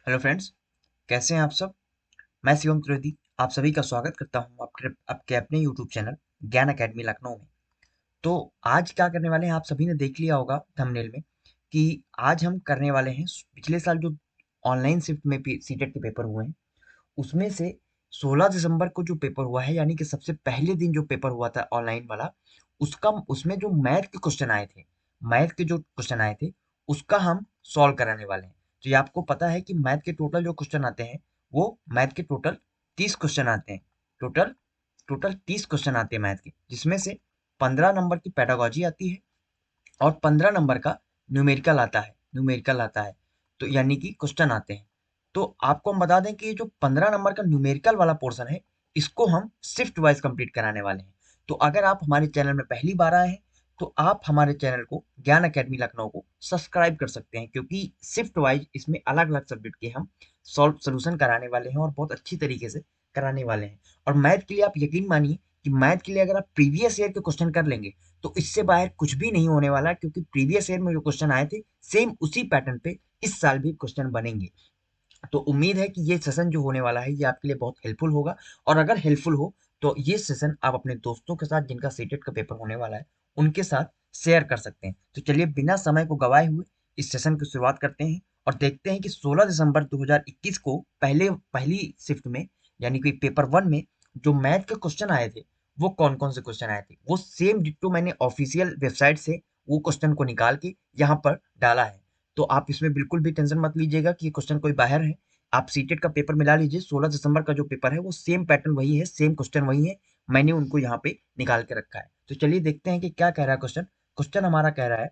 Hello friends, कैसे हैं आप सब। मैं शिवम त्रिवेदी आप सभी का स्वागत करता हूं आपके अपने यूट्यूब चैनल ज्ञान एकेडमी लखनऊ में। तो आज क्या करने वाले हैं, आप सभी ने देख लिया होगा थंबनेल में कि आज हम करने वाले हैं पिछले साल जो ऑनलाइन शिफ्ट में सीटेट के पेपर हुए हैं उसमें से 16 दिसंबर को जो पेपर हुआ है, यानी कि सबसे पहले दिन जो पेपर हुआ था ऑनलाइन वाला, उसका उसमें जो मैथ के जो क्वेश्चन आए थे उसका हम सॉल्व कराने वाले हैं। तो ये आपको पता है कि मैथ के टोटल जो क्वेश्चन आते हैं वो मैथ के टोटल 30 क्वेश्चन आते हैं। टोटल टोटल 30 क्वेश्चन आते हैं मैथ के, जिसमें से 15 नंबर की पेडागोजी आती है और 15 नंबर का न्यूमेरिकल आता है। तो यानी कि क्वेश्चन आते हैं। तो आपको हम बता दें कि ये जो 15 नंबर का न्यूमेरिकल वाला पोर्शन है इसको हम शिफ्ट वाइज कंप्लीट कराने वाले हैं। तो अगर आप हमारे चैनल में पहली बार आए हैं तो आप हमारे चैनल को ज्ञान एकेडमी लखनऊ को सब्सक्राइब कर सकते हैं, क्योंकि शिफ्ट वाइज इसमें अलग अलग सब्जेक्ट के हम सॉल्व सोल्यूशन कराने वाले हैं और बहुत अच्छी तरीके से कराने वाले हैं। और मैथ के लिए आप यकीन मानिए कि मैथ के लिए अगर आप प्रीवियस ईयर के क्वेश्चन कर लेंगे तो इससे बाहर कुछ भी नहीं होने वाला, क्योंकि प्रीवियस ईयर में जो क्वेश्चन आए थे सेम उसी पैटर्न पे इस साल भी क्वेश्चन बनेंगे। तो उम्मीद है कि ये सेशन जो होने वाला है ये आपके लिए बहुत हेल्पफुल होगा। और अगर हेल्पफुल हो तो ये सेशन आप अपने दोस्तों के साथ जिनका सीटेट का पेपर होने वाला है उनके साथ शेयर कर सकते हैं। तो चलिए बिना समय को गवाए हुए इस सेशन की शुरुआत करते हैं और देखते हैं कि 16 दिसंबर 2021 को पहली शिफ्ट में यानी कि पेपर वन में जो मैथ के क्वेश्चन आए थे वो कौन कौन से क्वेश्चन आए थे। वो सेम डिट्टो मैंने ऑफिशियल वेबसाइट से वो क्वेश्चन को निकाल के यहाँ पर डाला है। तो आप इसमें बिल्कुल भी टेंशन मत लीजिएगा कि ये क्वेश्चन कोई बाहर है। आप सीटेट का पेपर मिला लीजिए, 16 दिसंबर का जो पेपर है वो सेम पैटर्न वही है, सेम क्वेश्चन वही है। मैंने उनको यहाँ पे निकाल के रखा है। तो चलिए देखते हैं कि क्या कह रहा है क्वेश्चन। क्वेश्चन हमारा कह रहा है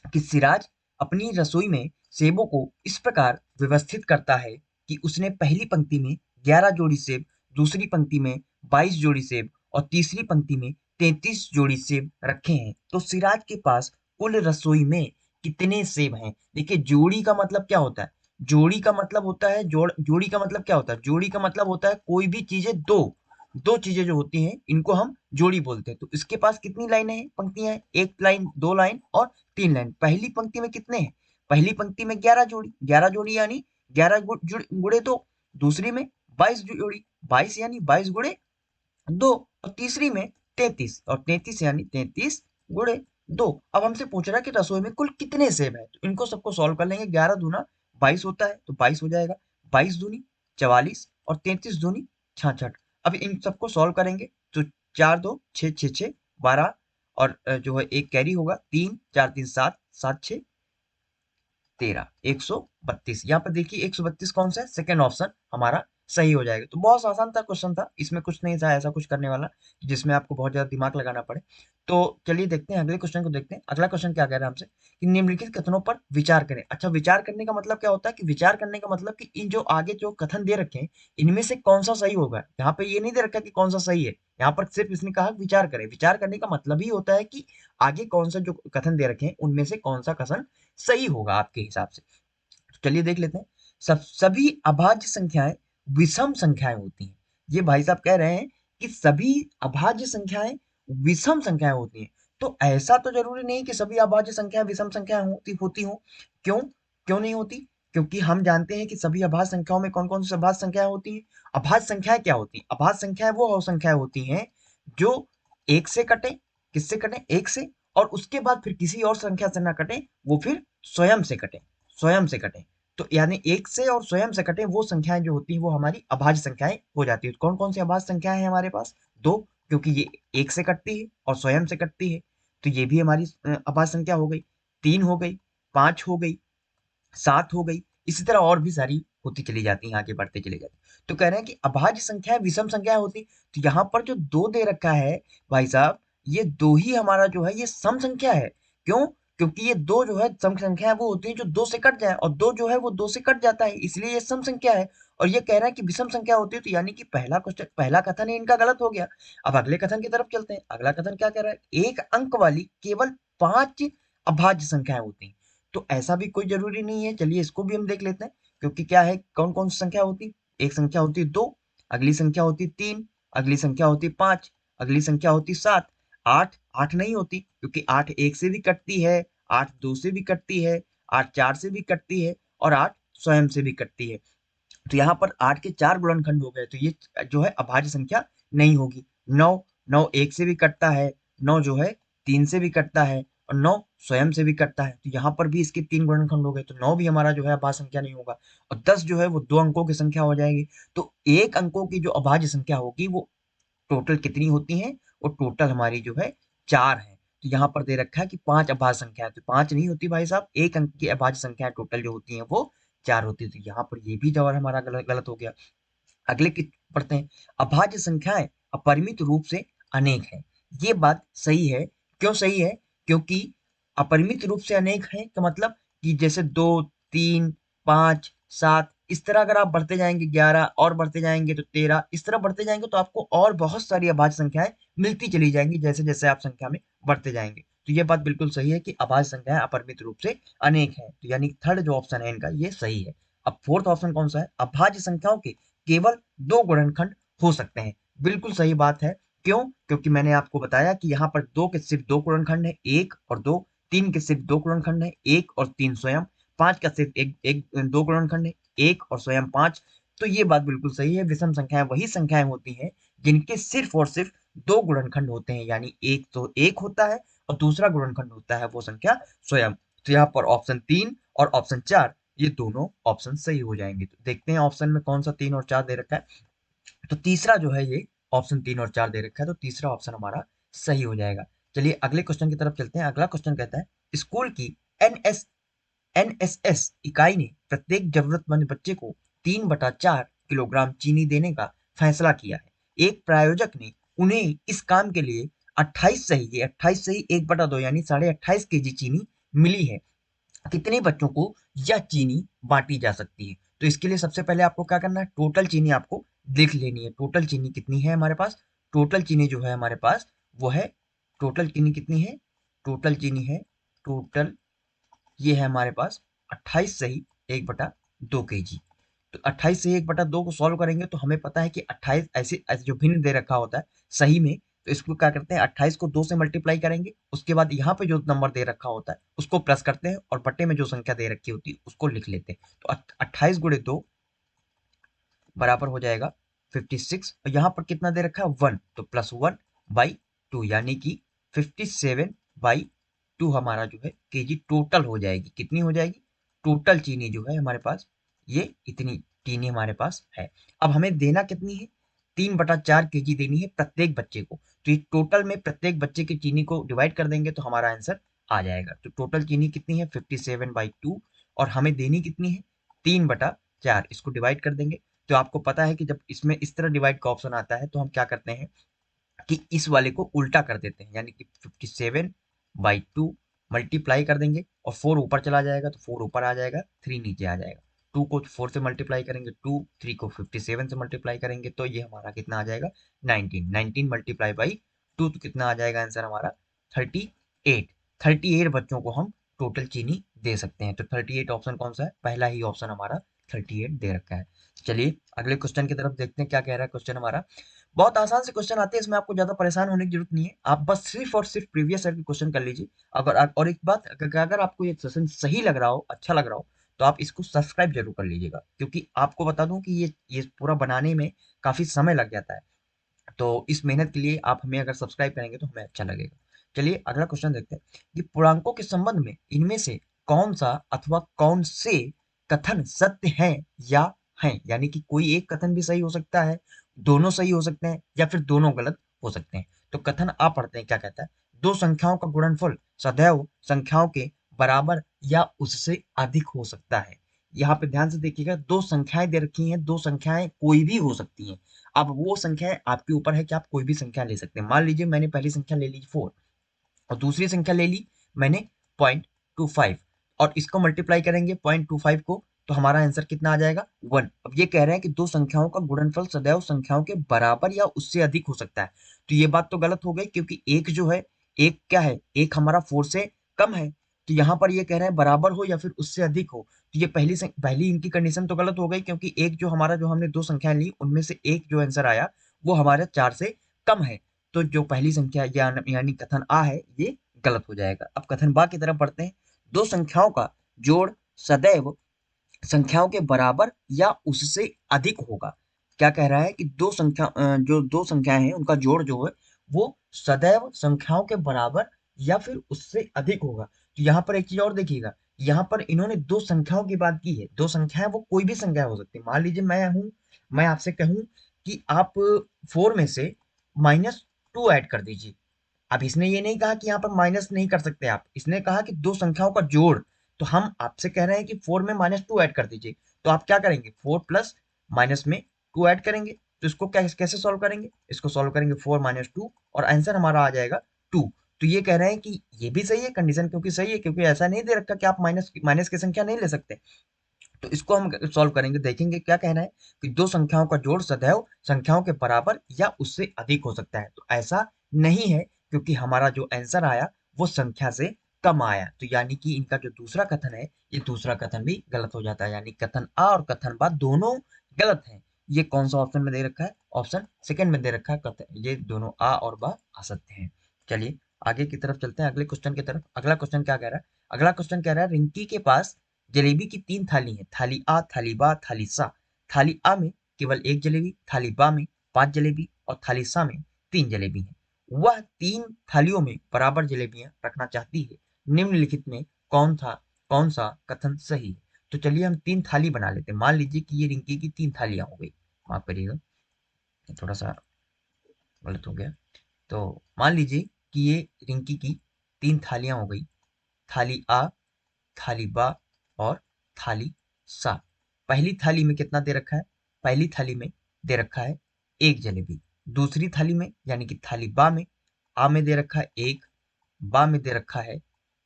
कि सिराज अपनी रसोई में सेबों को इस प्रकार व्यवस्थित करता है कि उसने पहली पंक्ति में 11 जोड़ी सेब, दूसरी पंक्ति में 22 जोड़ी सेब और तीसरी पंक्ति में 33 जोड़ी सेब रखे हैं। तो सिराज के पास कुल रसोई में कितने सेब हैं। देखिए जोड़ी का मतलब क्या होता है, जोड़ी का मतलब होता है जोड़ी का मतलब क्या होता है, जोड़ी का मतलब होता है कोई भी चीजें दो दो चीजें जो होती हैं इनको हम जोड़ी बोलते हैं। तो इसके पास कितनी लाइनें हैं, पंक्तियां हैं, एक लाइन, दो लाइन और तीन लाइन। पहली पंक्ति में कितने हैं, पहली पंक्ति में 11 जोड़ी, 11 जोड़ी यानी 11 गुड़े दो। दूसरी में 22 जोड़ी, 22 यानी 22 गुड़े दो। और तीसरी में 33 और 33 यानी 33 गुड़े दो। अब हमसे पूछ रहा है कि रसोई में कुल कितने सेब है, तो इनको सबको सॉल्व कर लेंगे। 11 दूना 22 होता है तो 22 हो जाएगा, 22 दूनी 44 और 33 दूनी 66। अब इन सबको सॉल्व करेंगे तो 4 2 6 6 6 12 और जो है एक कैरी होगा, 3 4 3 7 7 6 13 132। यहाँ पर देखिए 132 कौन सा है, सेकंड ऑप्शन हमारा सही हो जाएगा। तो बहुत आसान था क्वेश्चन था, इसमें कुछ नहीं था ऐसा कुछ करने वाला जिसमें आपको बहुत ज्यादा दिमाग लगाना पड़े। तो चलिए देखते हैं अगले क्वेश्चन को देखते हैं। अगला क्वेश्चन क्या कह रहा है हमसे कि निम्नलिखित कथनों पर विचार करें। अच्छा, विचार करने का मतलब क्या होता है कि विचार करने का मतलब कि इन जो आगे जो कथन दे रखे हैं इनमें से कौन सा सही होगा। यहाँ पे ये नहीं दे रखा कि कौन सा सही है, यहाँ पर सिर्फ इसने कहा विचार करें। विचार करने का मतलब ही होता है कि आगे कौन सा जो कथन दे रखे हैं उनमें से कौन सा कथन सही होगा आपके हिसाब से। तो चलिए देख लेते हैं। सभी अभाज्य संख्याएं विषम संख्याएं होती हैं। ये भाई साहब कह रहे हैं कि सभी अभाज्य संख्याएं विषम संख्याएं होती हैं। तो ऐसा तो जरूरी नहीं कि सभी अभाज्य संख्याएं विषम संख्याएं होती हो। क्यों क्यों नहीं होती, क्योंकि हम जानते हैं कि सभी अभाज्य संख्याओं में कौन कौन सी अभाज्य संख्याएं होती हैं। अभाज्य संख्याएं क्या होती हैं, अभाज्य संख्याएं वो संख्याएं होती हैं जो एक से कटे, किससे कटे, एक से, और उसके बाद फिर किसी और संख्या से ना कटे, वो फिर स्वयं से कटे, स्वयं से कटे। तो यानी एक से और स्वयं से कटे वो संख्याएं जो होती हैं वो हमारी अभाज्य संख्याएं हो जाती है। तो कौन कौन सी अभाज्य संख्याएं हैं हमारे पास, दो, क्योंकि ये एक से कटती है और स्वयं से कटती है, तो ये भी हमारी अभाज्य संख्या हो गई। तीन हो गई, पांच हो गई, सात हो गई, इसी तरह और भी सारी होती चली जाती हैं, आगे बढ़ते चले जाते हैं। तो कह रहे हैं कि अभाज्य संख्याएं विषम संख्याएं होती। तो यहाँ पर जो दो दे रखा है भाई साहब, ये दो ही हमारा जो है ये सम संख्या है। क्यों, क्योंकि ये दो जो है सम संख्या वो होती है जो दो से कट जाए, और दो जो है वो दो से कट जाता है, इसलिए ये सम संख्या है। और ये कह रहा है कि विषम संख्या होती है, तो यानी कि पहला क्वेश्चन, पहला कथन ही इनका गलत हो गया। अब अगले कथन की तरफ चलते हैं। अगला कथन क्या कह रहा है, एक अंक वाली केवल पांच अभाज्य संख्याएं होती हैं। तो ऐसा भी कोई जरूरी नहीं है, चलिए इसको भी हम देख लेते हैं। क्योंकि क्या है, कौन कौन सी संख्या होती, एक संख्या होती दो, अगली संख्या होती तीन, अगली संख्या होती पांच, अगली संख्या होती सात। आठ, आठ नहीं होती क्योंकि आठ एक से भी कटती है, आठ दो से भी कटती है, आठ चार से भी कटती है और आठ स्वयं से भी कटती है। तो यहाँ पर 8 के 4 गुणनखंड हो गए, तो ये जो है अभाज्य संख्या नहीं होगी। 9 9 1 से भी कटता है, 9 जो है 3 से भी कटता है और 9 स्वयं से भी कटता है, तो यहाँ पर भी इसके 3 गुणनखंड हो गए, तो 9 भी हमारा जो है अभाज्य संख्या नहीं होगा। और 10 जो है वो 2 अंकों की संख्या हो जाएगी। तो 1 अंकों की जो अभाज्य संख्या होगी वो टोटल कितनी होती हैं, और टोटल हमारी जो है 4 है। तो यहाँ पर दे रखा है कि 5 अभाज्य संख्या है, तो 5 नहीं होती भाई साहब, 1 अंक की अभाज्य संख्या टोटल जो होती है वो 4 होती है। तो यहाँ पर ये भी जवाब हमारा गलत गलत हो गया। अगले की पढ़ते हैं। अभाज्य संख्याएं अपरिमित रूप से अनेक है। ये बात सही है। क्यों सही है? क्योंकि अपरिमित रूप से अनेक है का मतलब कि जैसे 2 3 5 7 इस तरह अगर आप बढ़ते जाएंगे, 11 और बढ़ते जाएंगे तो 13, इस तरह बढ़ते जाएंगे तो आपको और बहुत सारी अभाज्य संख्याएं मिलती चली जाएंगी जैसे जैसे आप संख्या में बढ़ते जाएंगे। तो ये बात बिल्कुल सही है कि अभाज्य संख्याएं अपरिमित रूप से अनेक है, तो यानी थर्ड जो ऑप्शन है इनका ये सही है। अब फोर्थ ऑप्शन कौन सा है? अभाज्य संख्याओं के केवल 2 गुणनखंड हो सकते हैं। बिल्कुल सही बात है। क्यों? क्योंकि मैंने आपको बताया कि यहाँ पर 2 के सिर्फ 2 गुणनखंड है, 1 और 2। 3 के सिर्फ 2 गुणनखंड है, 1 और 3 स्वयं। 5 का सिर्फ एक एक 2 गुणनखंड है, 1 और स्वयं 5। तो ये बात बिल्कुल सही है। विषम संख्याएं वही संख्याएं होती हैं जिनके सिर्फ और सिर्फ 2 गुणनखंड होते हैं, यानी एक तो 1 होता है और दूसरा गुणनखंड होता है वो संख्या स्वयं। तो यहाँ पर ऑप्शन 3 और ऑप्शन 4 ये दोनों ऑप्शन सही हो जाएंगे। तो देखते हैं ऑप्शन में कौन सा 3 और 4 दे रखा है। तो तीसरा जो है ये ऑप्शन 3 और 4 दे रखा है, तो तीसरा ऑप्शन हमारा सही हो जाएगा। चलिए अगले क्वेश्चन की तरफ चलते हैं। अगला क्वेश्चन कहता है, स्कूल की एनएस एनएसएस इकाई ने प्रत्येक जरूरतमंद बच्चे को 3/4 किलोग्राम चीनी देने का फैसला किया है। एक प्रायोजक ने उन्हें इस काम के लिए 28 सही 1/2 यानी 28.5 केजी चीनी मिली है। कितने बच्चों को यह चीनी बांटी जा सकती है? तो इसके लिए सबसे पहले आपको क्या करना है, टोटल चीनी आपको देख लेनी है। टोटल चीनी कितनी है हमारे पास? टोटल चीनी जो है हमारे पास वो है, टोटल चीनी कितनी है? टोटल चीनी है, टोटल ये है हमारे पास 28 सही 1/2 केजी। तो 28 से 1/2 को सॉल्व करेंगे तो हमें पता है कि 28 ऐसे ऐसे जो भिन्न दे रखा होता है सही में, तो इसको क्या करते हैं, 28 को 2 से मल्टीप्लाई करेंगे, उसके बाद यहाँ पे जो नंबर दे रखा होता है उसको प्लस करते हैं और बट्टे में जो संख्या दे रखी होती है उसको लिख लेते हैं। तो 28 गुणे 2 बराबर हो जाएगा 56, और यहाँ पर कितना दे रखा है 1, तो +1/2 यानी कि 57/2 हमारा जो है केजी टोटल हो जाएगी। कितनी हो जाएगी? टोटल चीनी जो है हमारे पास ये इतनी चीनी हमारे पास है। अब हमें देना कितनी है? 3/4 केजी देनी है प्रत्येक बच्चे को। तो ये टोटल में प्रत्येक बच्चे की चीनी को डिवाइड कर देंगे तो हमारा आंसर आ जाएगा। तो टोटल चीनी कितनी है? 57/2, और हमें देनी कितनी है? 3/4। इसको डिवाइड कर देंगे। तो आपको पता है कि जब इसमें इस तरह डिवाइड का ऑप्शन आता है तो हम क्या करते हैं कि इस वाले को उल्टा कर देते हैं, यानी कि 57/2 मल्टीप्लाई कर देंगे और 4 ऊपर चला जाएगा तो 4 ऊपर आ जाएगा, 3 नीचे आ जाएगा। 2 को 4 से मल्टीप्लाई करेंगे 2, 3 को 57 से मल्टीप्लाई करेंगे तो ये हमारा कितना आ जाएगा? 19। 19 मल्टीप्लाई बाई 2 तो कितना आ जाएगा आंसर हमारा? 38। 38 बच्चों को हम टोटल चीनी दे सकते हैं। तो 38 ऑप्शन कौन सा है? पहला ही ऑप्शन हमारा 38 दे रखा है। चलिए अगले क्वेश्चन की तरफ देखते हैं क्या कह रहा है क्वेश्चन हमारा। बहुत आसान से क्वेश्चन आते हैं, इसमें आपको ज्यादा परेशान होने की जरूरत नहीं है। आप बस सिर्फ और सिर्फ प्रीवियस ईयर के क्वेश्चन कर लीजिए। और एक बात, अगर आपको ये सेशन सही लग रहा हो, अच्छा लग रहा हो, तो आप इसको सब्सक्राइब जरूर कर लीजिएगा, क्योंकि आपको बता दूं कि ये पूरा बनाने में काफी समय लग जाता है। तो इस मेहनत के लिए आप हमें अगर सब्सक्राइब करेंगे तो हमें अच्छा लगेगा। चलिए अगला क्वेश्चन देखते हैं कि पूर्णांकों के संबंध में इनमें से कौन सा अथवा कौन से कथन सत्य हैं या हैं, यानी कि कोई एक कथन भी सही हो सकता है, दोनों सही हो सकते हैं, या फिर दोनों गलत हो सकते हैं। तो कथन आप पढ़ते हैं क्या कहता है? दो संख्याओं का गुणनफल सदैव संख्याओं के बराबर या उससे अधिक हो सकता है। यहाँ पे ध्यान से देखिएगा, दो संख्याएं दे रखी हैं, दो संख्याएं कोई भी हो सकती हैं। अब वो संख्या आपके ऊपर है कि आप कोई भी संख्या ले सकते हैं। मान लीजिए मैंने पहली संख्या ले ली 4 और दूसरी संख्या ले ली मैंने 0.25, और इसको मल्टीप्लाई करेंगे 0.25 को, तो हमारा आंसर कितना आ जाएगा? 1। अब ये कह रहे हैं कि दो संख्याओं का गुणनफल सदैव संख्याओं के बराबर या उससे अधिक हो सकता है। तो ये बात तो गलत हो गई, क्योंकि एक जो है, एक क्या है, एक हमारा 4 से कम है। तो यहाँ पर ये कह रहे हैं बराबर हो या फिर उससे अधिक हो, तो ये पहली इनकी कंडीशन तो गलत हो गई, क्योंकि एक जो हमारा, जो हमने दो संख्या ली उनमें से एक जो आंसर आया वो हमारे 4 से कम है। तो जो पहली संख्या यानी कथन आ है ये गलत हो जाएगा। अब कथन बा की तरफ बढ़ते हैं। दो संख्याओं का जोड़ सदैव संख्याओं के बराबर या उससे अधिक होगा। क्या कह रहा है कि जो दो संख्याएं हैं उनका जोड़ जो है वो सदैव संख्याओं के बराबर या फिर उससे अधिक होगा। तो यहाँ पर एक चीज और देखिएगा, यहाँ पर इन्होंने दो संख्याओं की बात की है। दो संख्याएं वो कोई भी संख्या हो सकती है। मान लीजिए मैं आपसे कहूं कि आप 4 में से -2 ऐड कर दीजिए। अब इसने ये नहीं कहा कि यहाँ पर माइनस नहीं कर सकते आप, इसने कहा कि दो संख्याओं का जोड़। तो हम आपसे कह रहे हैं कि 4 में -2 ऐड कर दीजिए। तो आप क्या करेंगे, 4 प्लस माइनस में 2 ऐड करेंगे। तो इसको कैसे सॉल्व करेंगे, इसको सॉल्व करेंगे 4 माइनस 2 और आंसर हमारा आ जाएगा 2। तो ये कह रहे हैं कि ये भी सही है कंडीशन, क्योंकि सही है, क्योंकि ऐसा नहीं दे रखा कि आप माइनस माइनस की संख्या नहीं ले सकते। तो इसको हम सॉल्व करेंगे, देखेंगे क्या कहना है कि दो संख्याओं का जोड़ सदैव संख्याओं के बराबर या उससे अधिक हो सकता है। तो ऐसा नहीं है, क्योंकि हमारा जो आंसर आया वो संख्या से कम आया। तो यानी कि इनका जो दूसरा कथन है, ये दूसरा कथन भी गलत हो जाता है। यानी कथन आ और कथन बा दोनों गलत हैं। ये कौन सा ऑप्शन में दे रखा है, ऑप्शन सेकंड में दे रखा है कथन, ये दोनों आ और बा असत्य हैं। चलिए आगे की तरफ चलते हैं, अगले क्वेश्चन की तरफ। अगला क्वेश्चन क्या कह रहा है, अगला क्वेश्चन कह रहा है रिंकी के पास जलेबी की 3 थाली है, थाली आ, थाली बा, थाली सा। थाली आ में केवल एक जलेबी, थाली बा में 5 जलेबी और थाली सा में 3 जलेबी है। वह 3 थालियों में बराबर जलेबियां रखना चाहती है। निम्नलिखित में कौन सा कथन सही है। तो चलिए हम 3 थाली बना लेते हैं। मान लीजिए कि ये रिंकी की 3 थालियां हो गई, माफ करिएगा ये थोड़ा सा गलत हो गया। तो मान लीजिए कि ये रिंकी की 3 थालियां हो गई, थाली आ, थाली बा और थाली सा। पहली थाली में कितना दे रखा है, पहली थाली में दे रखा है एक जलेबी। दूसरी थाली में यानी कि थाली बा में, आ में दे रखा है एक, बा में दे रखा है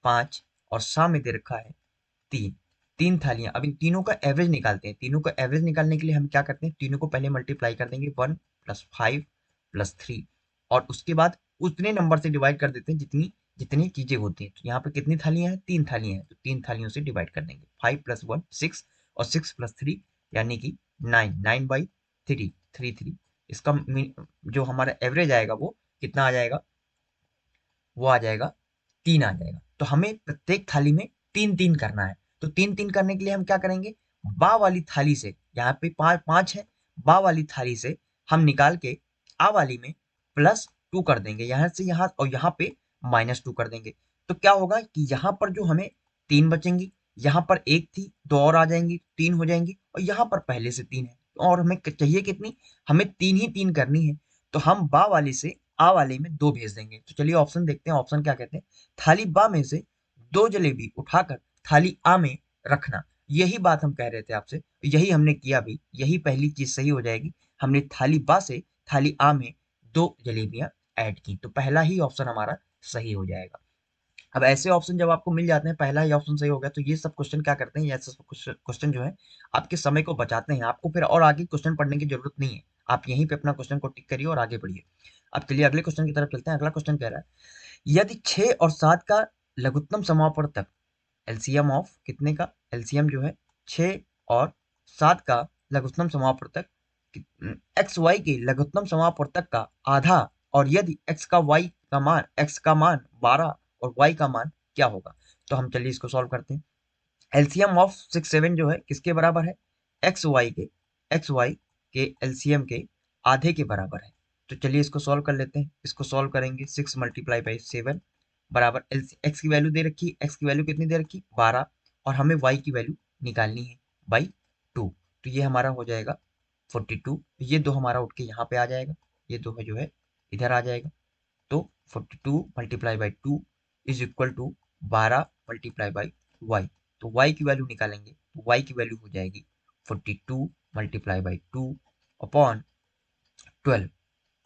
5 और सा में दे रखा है 3। 3 थालियां। अब इन तीनों का एवरेज निकालते हैं। तीनों का एवरेज निकालने के लिए हम क्या करते हैं, तीनों को पहले मल्टीप्लाई कर देंगे, 1 प्लस 5 प्लस 3 और उसके बाद उतने नंबर से डिवाइड कर देते हैं जितनी जितनी चीजें होती हैं। तो यहाँ पे कितनी थालियां हैं, 3 थालियां हैं, तो 3 थालियों से डिवाइड कर देंगे। 5 प्लस 1 6 और 6 प्लस 3 यानी कि 9, 9 बाई 3 3 3। इसका जो हमारा एवरेज आएगा वो कितना आ जाएगा, वो आ जाएगा 3 आ जाएगा। तो हमें प्रत्येक थाली में 3 3 करना है। तो 3 3 करने के लिए हम क्या करेंगे, बा वाली थाली से, यहाँ पे 5 है, बा वाली थाली से हम निकाल के आ वाली में +2 कर देंगे, यहाँ से यहाँ और यहाँ पे -2 कर देंगे। तो क्या होगा कि यहाँ पर जो हमें 3 बचेंगी, यहाँ पर एक थी, 2 और आ जाएंगी, 3 हो जाएंगी और यहाँ पर पहले से 3 है और हमें चाहिए कितनी, हमें 3 ही 3 करनी है। तो हम बा वाली से आ वाले में 2 भेज देंगे। तो चलिए ऑप्शन देखते हैं, ऑप्शन क्या कहते हैं। थाली बा में से 2 जलेबी उठाकर थाली आ में रखना। यही बात हम कह रहे थे आपसे, यही हमने किया भी, यही पहली चीज सही हो जाएगी। हमने थाली बा से थाली आ में 2 जलेबियां ऐड की, तो पहला ही ऑप्शन हमारा सही हो जाएगा। अब ऐसे ऑप्शन जब आपको मिल जाते हैं, पहला ही ऑप्शन सही हो गया, तो ये सब क्वेश्चन क्या करते हैं, ये सब क्वेश्चन जो है आपके समय को बचाते हैं। आपको फिर और आगे क्वेश्चन पढ़ने की जरूरत नहीं है, आप यहीं पे अपना क्वेश्चन को टिक करिए और आगे बढ़िए। अब चलिए अगले क्वेश्चन की तरफ चलते हैं। अगला क्वेश्चन कह रहा है यदि 6 और 7 का लघुत्तम समापवर्तक, एलसीएम ऑफ कितने का, एलसीएम जो है 6 और 7 का लघुत्तम समापवर्तक एक्स वाई के लघुत्तम समापवर्तक का आधा, और यदि एक्स का मान 12 और वाई का मान क्या होगा। तो हम चलिए इसको सॉल्व करते हैं। एलसीएम ऑफ 6 7 जो है किसके बराबर है, एक्स वाई के एलसीएम के आधे के बराबर है। तो चलिए इसको सॉल्व कर लेते हैं। इसको सॉल्व करेंगे 6 मल्टीप्लाई बाई 7 बराबर एक्स की वैल्यू दे रखी, एक्स की वैल्यू कितनी दे रखी 12 और हमें वाई की वैल्यू निकालनी है बाई 2। तो ये हमारा हो जाएगा 42। ये दो हमारा उठ के यहाँ पे आ जाएगा, ये दो है जो है इधर आ जाएगा। तो 42 multiply by 2 is equal to 12 multiply by y. तो वाई की वैल्यू निकालेंगे, तो वाई की वैल्यू हो जाएगी 42 मल्टीप्लाई बाई 2 अपॉन 12।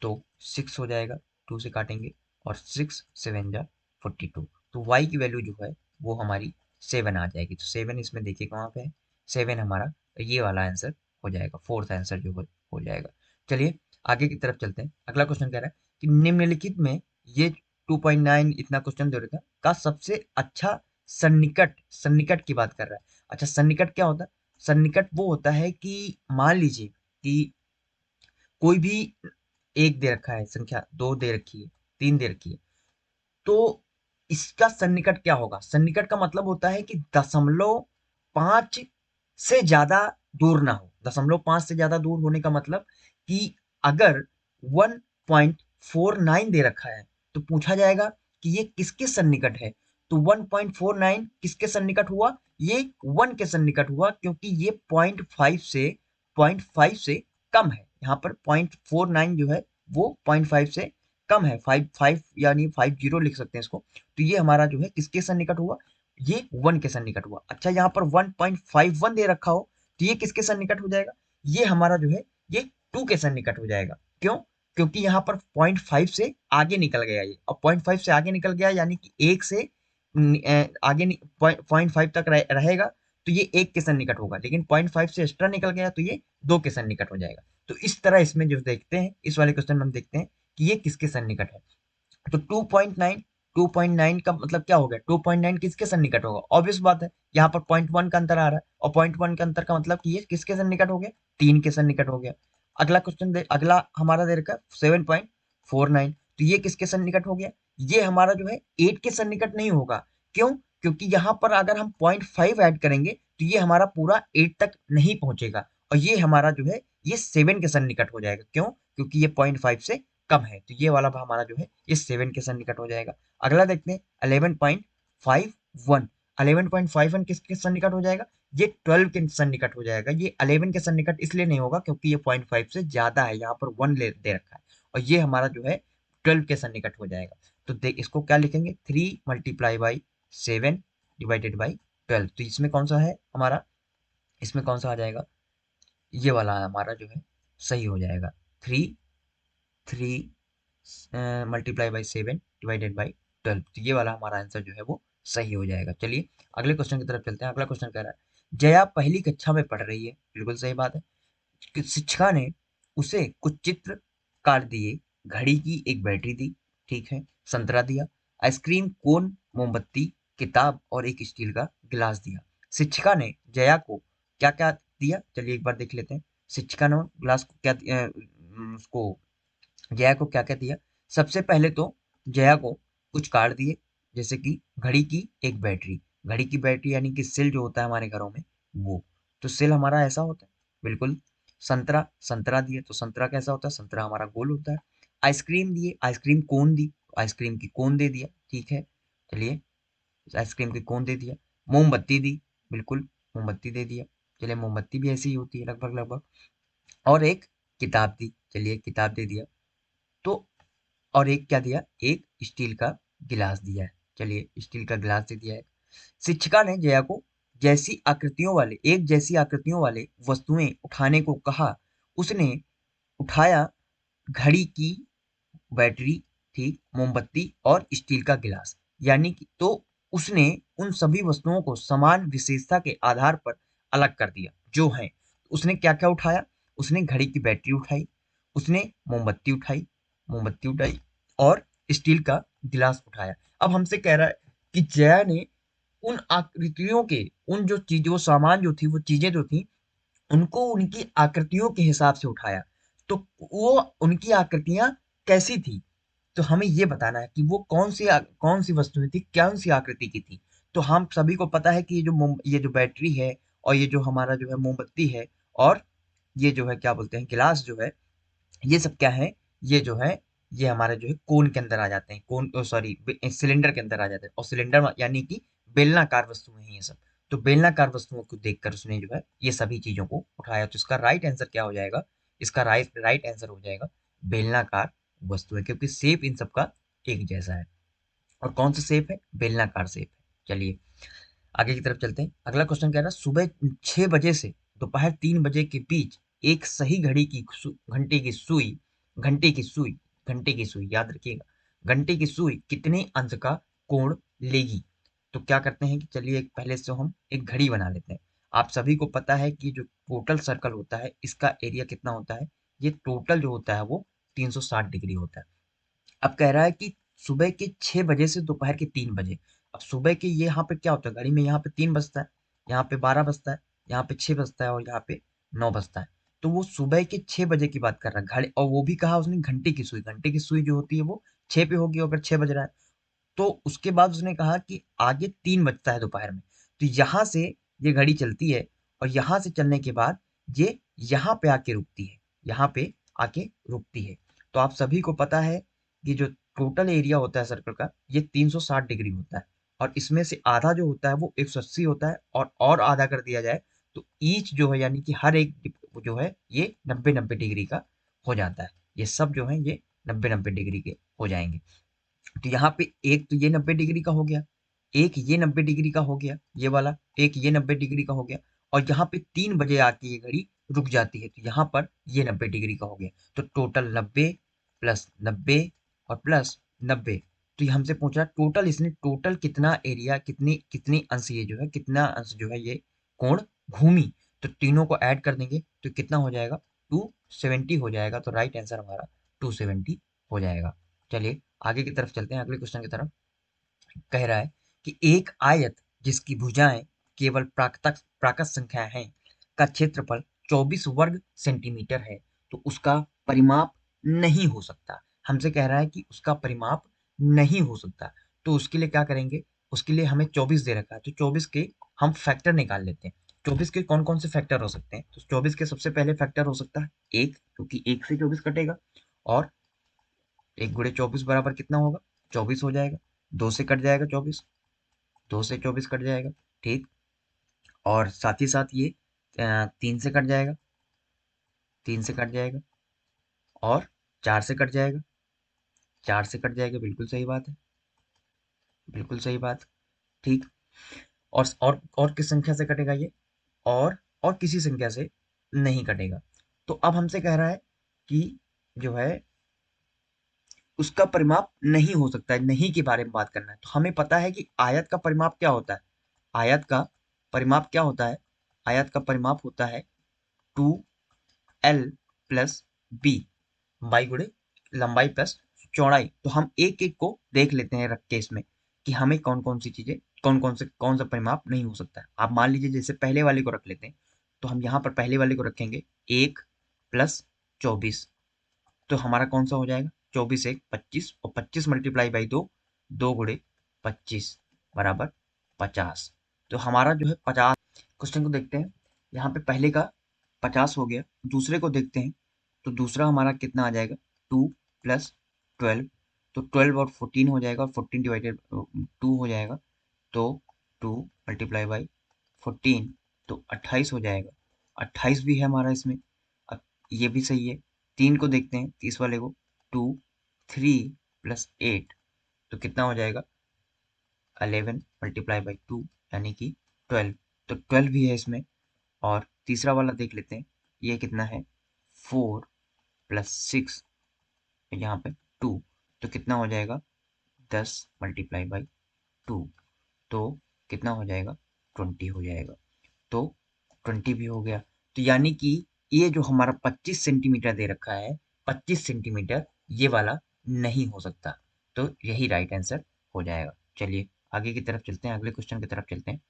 तो 6 हो जाएगा, 2 से काटेंगे और 6 7 जा 42। तो y की वैल्यू जो है वो हमारी 7 आ जाएगी। तो 7 इसमें देखिए कहाँ पे है, 7 हमारा ये वाला आंसर हो जाएगा, फोर्थ आंसर जो हो जाएगा। चलिए आगे की तरफ चलते हैं। अगला क्वेश्चन कह रहा है कि निम्नलिखित में ये 2.9 इतना क्वेश्चन दे रखा का सबसे अच्छा सन्निकट, सन्निकट की बात कर रहा है। अच्छा सन्निकट क्या होता है, सन्निकट वो होता है कि मान लीजिए कि कोई भी एक दे रखा है संख्या, दो दे रखी है, तीन दे रखी है, तो इसका सन्निकट क्या होगा। सन्निकट का मतलब होता है कि 0.5 से ज्यादा दूर ना हो। 0.5 से ज्यादा दूर होने का मतलब कि अगर 1.49 दे रखा है तो पूछा जाएगा कि ये किसके सन्निकट है। तो 1.49 किसके सन्निकट हुआ, ये 1 के सन्निकट हुआ, क्योंकि ये 0.5 से कम है। यहाँ पर 0.49 जो है वो 0.5 से कम है, 5 यानी 50 लिख सकते हैं इसको। तो ये हमारा जो है किसके सन्निकट हुआ, ये 1 के सन्निकट हुआ। अच्छा, यहाँ पर 1.51 दे रखा हो तो ये किसके सन्निकट हो जाएगा, ये हमारा जो है ये 2 के सन्निकट हो जाएगा। क्यों, क्योंकि यहाँ पर 0.5 से आगे निकल गया ये, और 0.5 से आगे निकल गया यानी कि एक से आगे 0.5 तक रहेगा, तो ये 1 के सन्निकट होगा, लेकिन 0.5 से एक्स्ट्रा निकल गया तो ये 2 के सन्निकट हो जाएगा। तो इस तरह इसमें जो देखते हैं, इस वाले क्वेश्चन में हम देखते हैं कि ये किसके सन्निकट है। तो 2.9 का मतलब क्या हो गया, 2.9 किसके सन्निकट होगा, ऑब्वियस बात है, यहाँ पर 0.1 का अंतर आ रहा है, और 0.1 का अंतर का मतलब कि ये किसके सन्निकट हो गया, 3 के सन्निकट हो गया। अगला हमारा दे रखा है 7.49, तो ये किसके सन्निकट हो गया, ये हमारा जो है 8 के सन्निकट नहीं होगा। क्यों, क्योंकि यहाँ पर अगर हम 0.5 ऐड करेंगे तो ये हमारा पूरा 8 तक नहीं पहुंचेगा, और ये हमारा जो है ये 7 के सन्निकट हो जाएगा। क्यों, क्योंकि ये 0.5 से कम है, तो ये वाला हमारा जो है ये 7 के सन्निकट हो जाएगा। अगला देखते हैं 11.51। 11.51 किसके सन्निकट हो जाएगा, ये 12 के सन्निकट हो जाएगा। ये 11 के सन्निकट इसलिए नहीं होगा क्योंकि ये 0.5 से ज्यादा है, यहाँ पर 1 दे रखा है, और ये हमारा जो है 12 के सन्निकट हो जाएगा। तो देख इसको क्या लिखेंगे, 3 मल्टीप्लाई बाई 7 डिवाइडेड बाई 12। तो इसमें कौन सा है हमारा, इसमें कौन सा आ जाएगा, ये वाला हमारा जो है सही हो जाएगा, 3 मल्टीप्लाई बाई 7 डिवाइडेड बाई 12। तो ये वाला हमारा आंसर जो है वो सही हो जाएगा। चलिए अगले क्वेश्चन की तरफ चलते हैं। अगला क्वेश्चन कह रहा है, जया पहली कक्षा में पढ़ रही है, बिल्कुल सही बात है, कि शिक्षिका ने उसे कुछ चित्र काट दिए, घड़ी की एक बैटरी दी, ठीक है, संतरा दिया, आइसक्रीम कोन, मोमबत्ती, किताब और एक स्टील का गिलास दिया। शिक्षिका ने जया को क्या क्या दिया, चलिए एक बार देख लेते हैं। शिक्षिका ने ग्लास को क्या उसको जया को क्या क्या दिया। सबसे पहले तो जया को कुछ कार्ड दिए, जैसे कि घड़ी की एक बैटरी, घड़ी की बैटरी यानी कि सेल जो होता है हमारे घरों में वो, तो सेल हमारा ऐसा होता है, बिल्कुल। संतरा, संतरा दिए, तो संतरा कैसा होता है, संतरा हमारा गोल होता है। आइसक्रीम दिए, आइसक्रीम कोन दी, आइसक्रीम की कोन दे दिया, ठीक है, चलिए आइसक्रीम की कोन दे दिया। मोमबत्ती दी, बिल्कुल मोमबत्ती दे दिया, चलिए मोमबत्ती भी ऐसी ही होती है लगभग लगभग। और एक किताब दी, चलिए किताब दे दिया। तो और एक क्या दिया, एक स्टील का गिलास दिया है, चलिए स्टील का गिलास दे दिया है। शिक्षिका ने जया को एक जैसी आकृतियों वाले वस्तुएं उठाने को कहा, उसने उठाया घड़ी की बैटरी, ठीक, मोमबत्ती और स्टील का गिलास, यानी कि तो उसने उन सभी वस्तुओं को समान विशेषता के आधार पर अलग कर दिया जो है। उसने क्या क्या उठाया, उसने घड़ी की बैटरी उठाई, उसने मोमबत्ती उठाई और स्टील का गिलास उठाया। अब हमसे कह रहा है कि जया ने उन आकृतियों के, उन जो चीज, वो सामान जो थी, वो चीजें जो थी, उनको उनकी आकृतियों के हिसाब से उठाया। तो वो उनकी आकृतियां कैसी थी, तो हमें ये बताना है कि वो कौन सी वस्तुएं थी, कौन सी आकृति की थी। तो हम सभी को पता है कि ये जो बैटरी है, और ये जो हमारा जो है मोमबत्ती है, और ये जो है क्या बोलते हैं गिलास जो है, ये सब क्या है, ये जो है ये हमारे जो है कोन के अंदर आ जाते हैं, कोन सॉरी सिलेंडर के अंदर आ जाते हैं, और सिलेंडर यानी कि बेलनाकार वस्तुएं हैं ये सब। तो बेलनाकार वस्तुओं को देखकर उसने जो है ये सभी चीजों को उठाया। तो इसका राइट आंसर क्या हो जाएगा, इसका राइट आंसर हो जाएगा बेलनाकार वस्तुएं, क्योंकि शेप इन सब का एक जैसा है। और कौन सा शेप है, बेलनाकार शेप है। चलिए आगे की तरफ चलते हैं। अगला क्वेश्चन कह रहा है, सुबह 6 बजे से दोपहर 3 बजे के बीच एक सही घंटे की सुई घंटे की सुई याद रखिएगा, घंटे की सुई कितने अंश का कोण लेगी। तो क्या करते हैं कि चलिए एक पहले से हम एक घड़ी बना लेते हैं। आप सभी को पता है कि जो टोटल सर्कल होता है इसका एरिया कितना होता है, ये टोटल जो होता है वो 360 डिग्री होता है। अब कह रहा है कि सुबह के 6 बजे से दोपहर के 3 बजे। अब सुबह के ये यहाँ पे क्या होता है, घड़ी में यहाँ पे 3 बजता है, यहाँ पे 12 बजता है, यहाँ पे 6 बजता है और यहाँ पे 9 बजता है। तो वो सुबह के 6 बजे की बात कर रहा है घड़ी, और वो भी कहा उसने घंटे की सुई जो होती है वो 6 पे होगी अगर 6 बज रहा है। तो उसके बाद उसने कहा कि आगे 3 बजता है दोपहर में। तो यहाँ से ये घड़ी चलती है और यहाँ से चलने के बाद ये यहाँ पे आके रुकती है, यहाँ पे आके रुकती है। तो आप सभी को पता है कि जो टोटल एरिया होता है सर्कल का, ये 360 डिग्री होता है, और इसमें से आधा जो होता है वो 180 होता है, और आधा कर दिया जाए तो ईच जो है यानी कि हर एक जो है ये 90-90 डिग्री का हो जाता है। ये सब जो है ये 90-90 डिग्री के हो जाएंगे। तो यहाँ पे एक तो ये 90 डिग्री का हो गया, एक ये 90 डिग्री का हो गया, ये वाला एक ये 90 डिग्री का हो गया, और यहाँ पे 3 बजे आके ये घड़ी रुक जाती है, तो यहाँ पर ये 90 डिग्री का हो गया। तो टोटल 90 प्लस 90 और प्लस 90। तो ये हमसे पूछ रहा है टोटल, इसने टोटल कितना एरिया, कितनी कितनी अंश ये जो है, कितना अंश जो है ये कोण घूमी। तो तीनों को ऐड कर देंगे तो कितना हो जाएगा, 270 हो जाएगा। तो राइट आंसर हमारा 270 हो जाएगा। चलिए आगे की तरफ चलते हैं, अगले क्वेश्चन की तरफ। कह रहा है कि एक आयत जिसकी भुजाएं केवल प्राकृत संख्या हैं का क्षेत्रफल 24 वर्ग सेंटीमीटर है, तो उसका परिमाप नहीं हो सकता। हमसे कह रहा है कि उसका परिमाप नहीं हो सकता, तो उसके लिए क्या करेंगे, उसके लिए हमें 24 दे रखा है, तो 24 के हम फैक्टर निकाल लेते हैं। 24 के कौन कौन से फैक्टर हो सकते हैं, तो 24 के सबसे पहले फैक्टर हो सकता है एक, क्योंकि एक से 24 कटेगा, और एक गुणे 24 बराबर कितना होगा, 24 हो जाएगा। दो से कट जाएगा 24, दो से 24 कट जाएगा, ठीक। और साथ ही साथ ये 3 से कट जाएगा, 3 से कट जाएगा, और 4 से कट जाएगा, 4 से कट जाएगा, बिल्कुल सही बात है, बिल्कुल सही बात, ठीक। और किस संख्या से कटेगा ये, और किसी संख्या से नहीं कटेगा। तो अब हमसे कह रहा है कि जो है उसका परिमाप नहीं हो सकता है, नहीं के बारे में बात करना है। तो हमें पता है कि आयत का परिमाप क्या होता है, आयत का परिमाप क्या होता है, आयत का परिमाप होता है 2L प्लस बी, बाई गुणे लंबाई प्लस चौड़ाई। तो हम एक एक को देख लेते हैं रख के इसमें, कि हमें कौन कौन सी चीजें, कौन सा परिमाप नहीं हो सकता है। आप मान लीजिए जैसे पहले वाले को रख लेते हैं, तो हम यहाँ पर पहले वाले को रखेंगे 1 प्लस 24, तो हमारा कौन सा हो जाएगा, 24 एक 25, और 25 मल्टीप्लाई बाई 2, 2 गुणे 25 बराबर 50। तो हमारा जो है 50। क्वेश्चन को देखते हैं, यहाँ पे पहले का 50 हो गया, दूसरे को देखते हैं, तो दूसरा हमारा कितना आ जाएगा, 2 प्लस 12, तो 12 और 14 हो जाएगा, और 14 डिवाइडेड 2 हो जाएगा, तो 2 मल्टीप्लाई बाई 14, तो 28 हो जाएगा। 28 भी है हमारा इसमें, अब ये भी सही है। 3 को देखते हैं, 30 वाले को, 2 3 प्लस 8, तो कितना हो जाएगा, 11 मल्टीप्लाई बाई 2 यानी कि 12, तो 12 भी है इसमें। और तीसरा वाला देख लेते हैं, ये कितना है, 4 प्लस 6, यहाँ पे 2, तो कितना हो जाएगा, 10 मल्टीप्लाई बाई 2, तो कितना हो जाएगा, 20 हो जाएगा। तो 20 भी हो गया। तो यानी कि ये जो हमारा 25 सेंटीमीटर दे रखा है, 25 सेंटीमीटर ये वाला नहीं हो सकता, तो यही राइट आंसर हो जाएगा। चलिए आगे की तरफ चलते हैं, अगले क्वेश्चन की तरफ चलते हैं।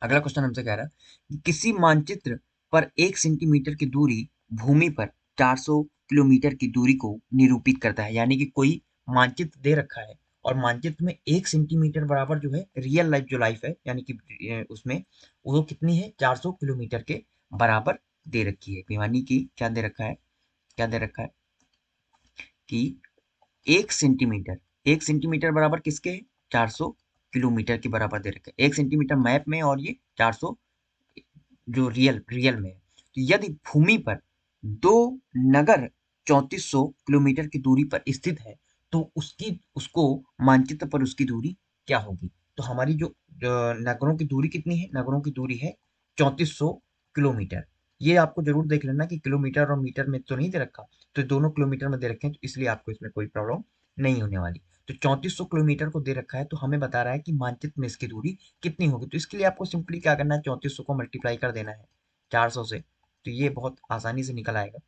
अगला क्वेश्चन हमसे कह रहा है कि किसी मानचित्र पर 1 सेंटीमीटर की दूरी भूमि पर 400 किलोमीटर की दूरी को निरूपित करता है। यानी कि कोई मानचित्र दे रखा है, और मानचित्र में 1 सेंटीमीटर बराबर जो है रियल लाइफ, जो लाइफ है यानी कि उसमें वो कितनी है, 400 किलोमीटर के बराबर दे रखी है। यानी कि क्या दे रखा है, क्या दे रखा है कि 1 सेंटीमीटर, 1 सेंटीमीटर बराबर किसके है, 400 किलोमीटर के बराबर दे रखा है। 1 सेंटीमीटर मैप में, और ये 400 जो रियल रियल में है। तो यदि भूमि पर दो नगर 3400 किलोमीटर की दूरी पर स्थित है, तो उसकी उसको मानचित्र पर उसकी दूरी क्या होगी। तो हमारी जो नगरों की दूरी कितनी है, नगरों की दूरी है 3400 किलोमीटर। ये आपको जरूर देख लेना कि किलोमीटर और मीटर में तो नहीं दे रखा, तो दोनों किलोमीटर में दे रखे हैं, तो इसलिए आपको इसमें कोई प्रॉब्लम नहीं होने वाली। तो 3400 किलोमीटर को दे रखा है, तो हमें बता रहा है कि मानचित्र में इसकी दूरी कितनी होगी। तो इसके लिए आपको सिंपली क्या करना है, 3400 को मल्टीप्लाई कर देना है 400 से, तो ये बहुत आसानी से निकल आएगा,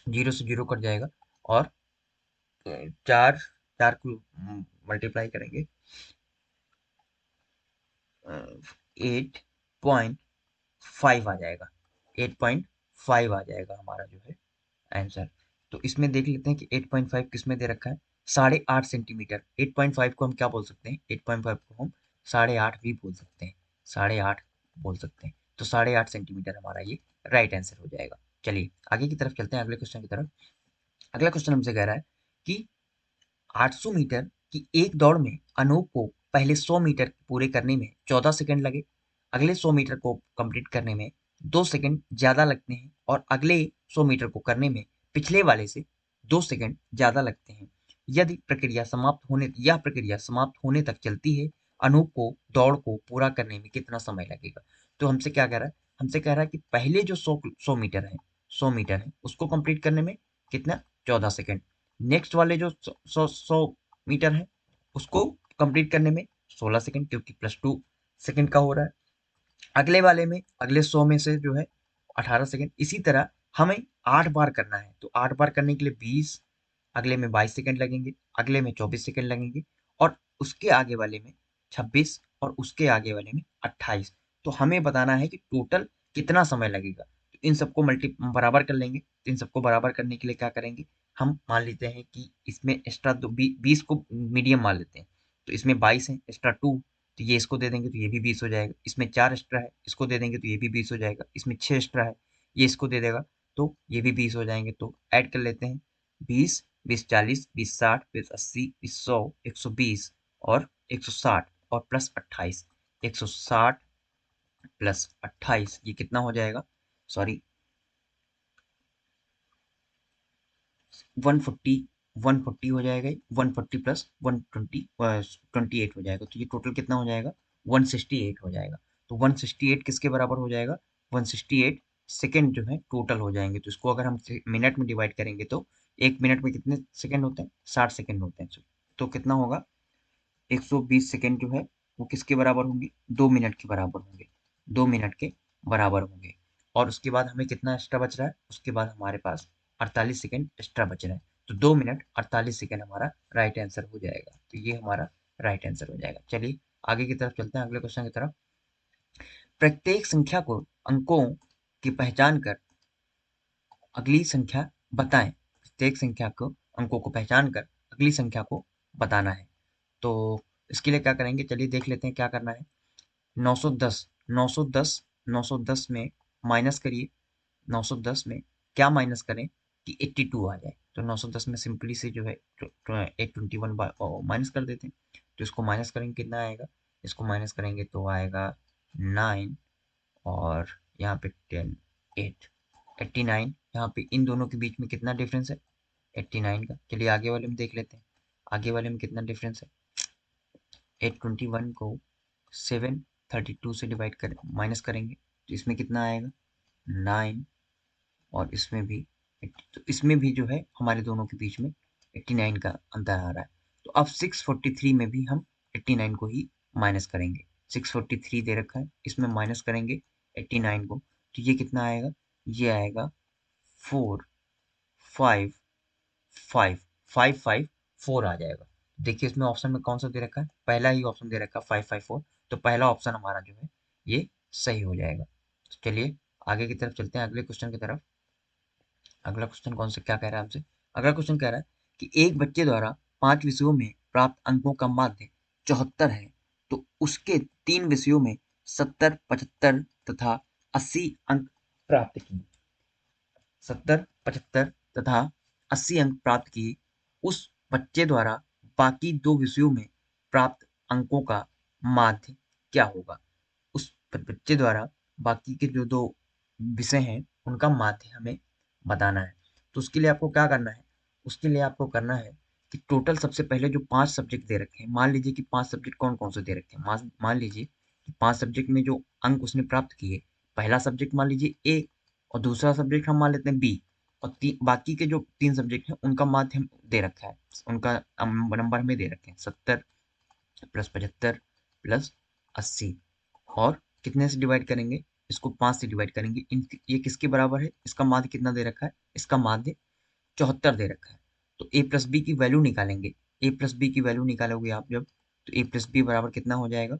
जीरो से जीरो कट जाएगा, और चार चार को मल्टीप्लाई करेंगे 8.5 आ जाएगा, 8.5 आ जाएगा हमारा जो है आंसर। तो इसमें देख लेते हैं कि 8.5 किस में दे रखा है, 8.5 सेंटीमीटर। 8.5 को हम क्या बोल सकते हैं, 8.5 को हम 8.5 भी बोल सकते हैं, 8.5 बोल सकते हैं। तो 8.5 सेंटीमीटर हमारा ये राइट आंसर हो जाएगा। चलिए आगे की तरफ चलते हैं, अगले क्वेश्चन की तरफ। अगला क्वेश्चन हमसे कह रहा है कि 800 मीटर की एक दौड़ में अनूप को पहले 100 मीटर पूरे करने में 14 सेकंड लगे, अगले 100 मीटर को कंप्लीट करने में 2 सेकंड ज्यादा लगते हैं और अगले 100 मीटर को करने में पिछले वाले से 2 सेकंड ज्यादा लगते हैं। यदि यह प्रक्रिया समाप्त होने तक चलती है, अनूप को दौड़ को पूरा करने में कितना समय लगेगा? तो हमसे क्या कह रहा है? हमसे कह रहा है कि पहले जो 100 मीटर है, 100 मीटर है उसको कंप्लीट करने में कितना? 14 सेकंड। नेक्स्ट वाले जो 100 मीटर है उसको कंप्लीट करने में 16 सेकंड, क्योंकि +2 सेकंड का हो रहा है। अगले वाले में, अगले 100 में से जो है 18 सेकंड। इसी तरह हमें 8 बार करना है, तो 8 बार करने के लिए 20, अगले में 22 सेकंड लगेंगे, अगले में 24 सेकंड लगेंगे और उसके आगे वाले में 26 और उसके आगे वाले में 28। तो हमें बताना है कि टोटल कितना समय लगेगा। तो इन सबको मल्टी बराबर कर लेंगे। तो इन सबको बराबर करने के लिए क्या करेंगे, हम मान लेते हैं कि इसमें एक्स्ट्रा 20 को मीडियम मान लेते हैं, तो इसमें 22 है, एक्स्ट्रा 2, तो ये इसको दे देंगे तो ये भी 20 हो जाएगा। इसमें 4 एक्स्ट्रा है, इसको दे देंगे तो ये भी 20 हो जाएगा। इसमें 6 एक्स्ट्रा है, ये इसको दे देगा तो ये भी 20 हो जाएंगे। तो ऐड कर लेते हैं, 20, 20 40, 20 60, 20 80, 20 100, 120 और 160 और प्लस 28। 160 प्लस 28 ये कितना हो जाएगा? सॉरी, 140, 140 हो जाएगा। 140 प्लस 120, 28 हो जाएगा। तो ये टोटल कितना हो जाएगा? 168 हो जाएगा। तो 168 किसके बराबर हो जाएगा? 168 सेकेंड जो है टोटल हो जाएंगे। तो इसको अगर हम मिनट में डिवाइड करेंगे तो 1 मिनट में कितने सेकेंड होते हैं? 60 सेकेंड होते हैं। तो कितना होगा? 120 सेकेंड जो है वो किसके बराबर होंगे? 2 मिनट के बराबर होंगे। 2 मिनट के बराबर होंगे। और उसके बाद हमें कितना एक्स्ट्रा बच रहा है? उसके बाद हमारे पास 48 सेकेंड एक्स्ट्रा बच रहा है। तो 2 मिनट 48 सेकेंड हमारा राइट आंसर हो जाएगा। तो ये हमारा राइट आंसर हो जाएगा। चलिए आगे की तरफ चलते हैं, अगले क्वेश्चन की तरफ। प्रत्येक संख्या को अंकों की पहचान कर अगली संख्या बताएं। प्रत्येक संख्या को अंकों को पहचान कर अगली संख्या को बताना है। तो इसके लिए क्या करेंगे, चलिए देख लेते हैं क्या करना है। 910, 910, 910 में माइनस करिए। 910 में क्या माइनस करें कि 82 आ जाए? तो 910 में सिंपली से जो है 821 माइनस कर देते हैं। तो इसको माइनस करेंगे कितना आएगा? इसको माइनस करेंगे तो आएगा 9 और यहाँ पे 10, 8, 89। यहाँ पे इन दोनों के बीच में कितना डिफरेंस है? 89 का। चलिए आगे वाले में देख लेते हैं, आगे वाले में कितना डिफरेंस है। 821 को 732 से डिवाइड कर माइनस करेंगे तो इसमें कितना आएगा? 9 और इसमें भी 80। तो इसमें भी जो है हमारे दोनों के बीच में 89 का अंतर आ रहा है। तो अब 643 में भी हम 89 को ही माइनस करेंगे। 643 दे रखा है, इसमें माइनस करेंगे 89 को, तो ये कितना आएगा? ये आएगा 4 5 5 5 5 4 आ जाएगा। देखिए इसमें ऑप्शन में कौन सा दे रखा है? पहला ही ऑप्शन दे रखा है 554। तो पहला ऑप्शन हमारा जो है ये सही हो जाएगा। तो चलिए आगे की तरफ चलते हैं, अगले क्वेश्चन की तरफ। अगला क्वेश्चन कौन सा क्या कह रहा है हमसे? अगला क्वेश्चन कह रहा है कि एक बच्चे द्वारा 5 विषयों में प्राप्त अंकों का माध्य 74 है, तो उसके 3 विषयों में 70, 75 तथा 80 अंक प्राप्त किए। 70, 75 तथा 80 अंक प्राप्त किए उस बच्चे द्वारा बाकी 2 विषयों में प्राप्त अंकों का माध्य क्या होगा? उस बच्चे द्वारा बाकी के जो 2 विषय हैं उनका माध्य हमें बताना है। तो उसके लिए आपको क्या करना है? उसके लिए आपको करना है कि टोटल सबसे पहले जो 5 सब्जेक्ट दे रखे हैं, मान लीजिए कि 5 सब्जेक्ट कौन कौन से दे रखे हैं। मान लीजिए कि 5 सब्जेक्ट में जो अंक उसने प्राप्त किए, पहला सब्जेक्ट मान लीजिए ए और दूसरा सब्जेक्ट हम मान लेते हैं बी, और बाकी के जो 3 सब्जेक्ट हैं उनका माध्य दे रखा है, उनका नंबर हमें दे रखे हैं 70 प्लस 75 प्लस 80। और कितने से डिवाइड करेंगे? इसको 5 से डिवाइड करेंगे। ये किसके बराबर है? इसका माध्य कितना दे रखा है? इसका माध्य 74 दे रखा है। तो ए प्लस बी की वैल्यू निकालेंगे। ए प्लस बी की वैल्यू निकालोगे आप जब, तो ए प्लस बी बराबर कितना हो जाएगा?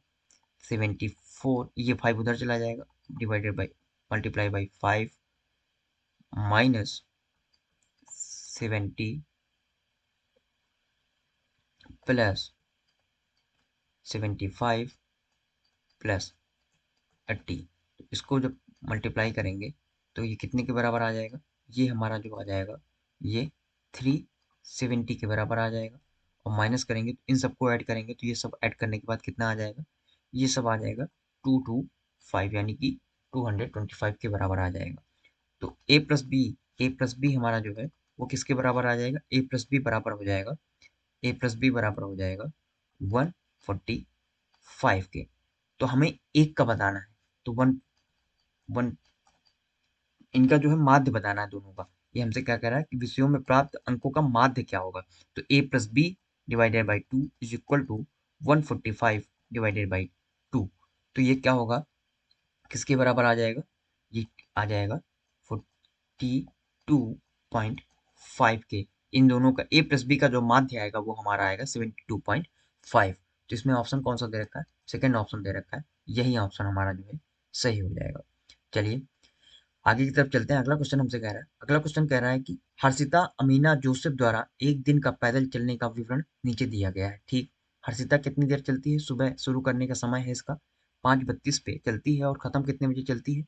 74। ये 5 उधर चला जाएगा, divided by multiply by 5 minus 70 plus 75 plus 80। तो इसको जब मल्टीप्लाई करेंगे तो ये कितने के बराबर आ जाएगा, ये हमारा जो आ जाएगा ये 370 के बराबर आ जाएगा। और माइनस करेंगे तो इन सबको ऐड करेंगे तो ये सब ऐड करने के बाद कितना आ जाएगा, ये सब आ जाएगा 225 यानी कि 225 के बराबर आ जाएगा। तो ए प्लस बी हमारा जो है वो किसके बराबर आ जाएगा, ए प्लस बी बराबर हो जाएगा, ए प्लस बी बराबर हो जाएगा 145 के। तो हमें एक का बताना है, तो वन वन इनका जो है माध्य बताना है दोनों का। ये हमसे क्या कह रहा है कि विषयों में प्राप्त अंकों का माध्य क्या होगा। तो a plus b divided by two is equal to 145 divided by two. तो ये क्या होगा, किसके बराबर आ जाएगा, ये आ जाएगा 42.5 के। इन दोनों का ए प्लस बी का जो माध्य आएगा वो हमारा आएगा 72.5। तो इसमें ऑप्शन कौन सा दे रखा है, सेकंड ऑप्शन दे रखा है, यही ऑप्शन हमारा जो है सही हो जाएगा। चलिए आगे की तरफ चलते हैं। अगला क्वेश्चन हमसे कह रहा है, अगला क्वेश्चन कह रहा है कि हर्षिता अमीना जोसेफ द्वारा एक दिन का पैदल चलने का विवरण नीचे दिया गया है। ठीक, हर्षिता कितनी देर चलती है, सुबह शुरू करने का समय है इसका 5:32 पे चलती है और खत्म कितने बजे चलती है,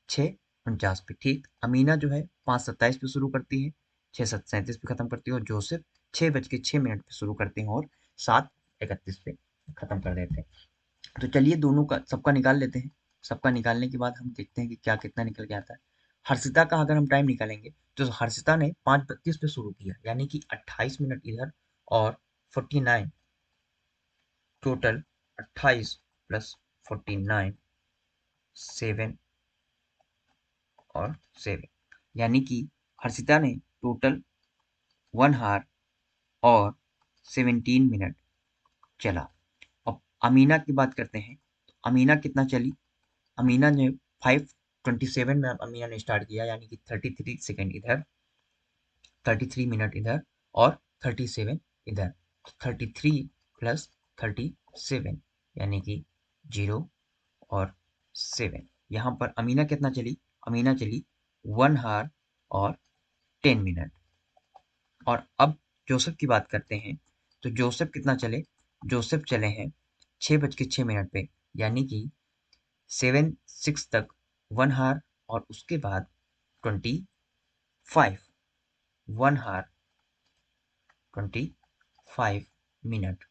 6:49 पे। ठीक, अमीना जो है 5:27 पे शुरू करती है, 6:37 पे खत्म करती है, और जोसेफ 6:06 पे शुरू करते हैं और 7:31 पे खत्म कर देते हैं। तो चलिए दोनों का सबका निकाल लेते हैं। सबका निकालने के बाद हम देखते हैं कि क्या कितना निकल के आता है। हर्षिता का अगर हम टाइम निकालेंगे तो हर्षिता ने 5:32 पे शुरू किया यानी कि 28 मिनट इधर और 49, टोटल 28 प्लस 49 7 और 7, यानी कि हर्षिता ने टोटल 1 आवर और 17 मिनट चला। अब अमीना की बात करते हैं, तो अमीना कितना चली, अमीना ने 5:27 में अमीना ने स्टार्ट किया यानी कि 33 सेकेंड इधर, 33 मिनट इधर और 37 इधर। 33 प्लस 37 यानी कि 0 और 7। यहाँ पर अमीना कितना चली, अमीना चली 1 आवर और 10 मिनट। और अब जोसेफ की बात करते हैं, तो जोसेफ कितना चले, जोसेफ चले हैं 6:06 पे यानी कि 7:06 तक 1 आवर और उसके बाद 25 1 आवर 25 मिनट।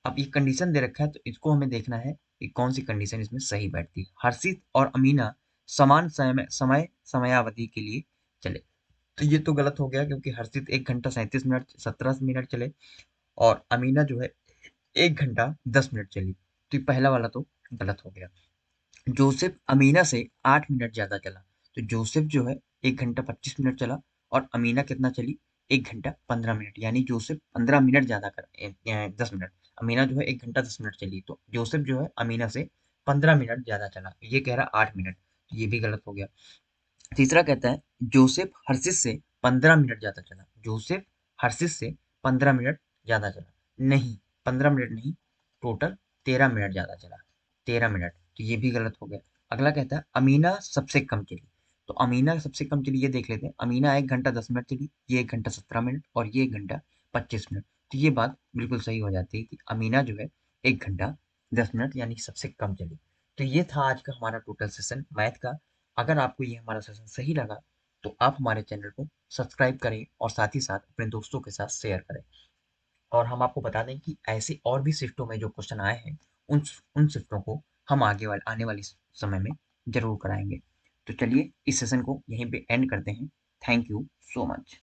अब ये कंडीशन दे रखा है तो इसको हमें देखना है कि कौन सी कंडीशन इसमें सही बैठती है। हर्षित और अमीना समान समयावधि के लिए चले, तो ये तो गलत हो गया क्योंकि हर्षित 1 घंटा 37 मिनट 17 मिनट चले और अमीना जो है 1 घंटा 10 मिनट चली, तो ये पहला वाला तो गलत हो गया। जोसेफ अमीना से 8 मिनट ज्यादा चला, तो जोसेफ जो है 1 घंटा 25 मिनट चला और अमीना कितना चली 1 घंटा 15 मिनट, यानी जोसेफ 15 मिनट ज्यादा 10 मिनट, अमीना जो है 1 घंटा 10 मिनट चली, तो जोसेफ जो है अमीना से 15 मिनट ज्यादा चला, ये कह रहा 8 मिनट, तो ये भी गलत हो गया। तीसरा कहता है जोसेफ हर्षित से 15 मिनट ज्यादा चला, जोसेफ हर्षित से 15 मिनट ज्यादा चला, नहीं 15 मिनट नहीं, टोटल 13 मिनट ज्यादा चला, 13 मिनट, तो ये भी गलत हो गया। अगला कहता है अमीना सबसे कम चली, तो अमीना सबसे कम चली ये देख लेते हैं। अमीना 1 घंटा 10 मिनट चली, ये 1 घंटा 17 मिनट और ये 1 घंटा 25 मिनट, तो ये बात बिल्कुल सही हो जाती है कि अमीना जो है 1 घंटा 10 मिनट यानी सबसे कम चली। तो ये था आज का हमारा टोटल सेशन मैथ का। अगर आपको ये हमारा सेशन सही लगा तो आप हमारे चैनल को सब्सक्राइब करें और साथ ही साथ अपने दोस्तों के साथ शेयर करें। और हम आपको बता दें कि ऐसे और भी शिफ्टों में जो क्वेश्चन आए हैं उन उन शिफ्टों को हम आने वाली समय में जरूर कराएंगे। तो चलिए इस सेशन को यहीं पे एंड करते हैं। Thank you so much.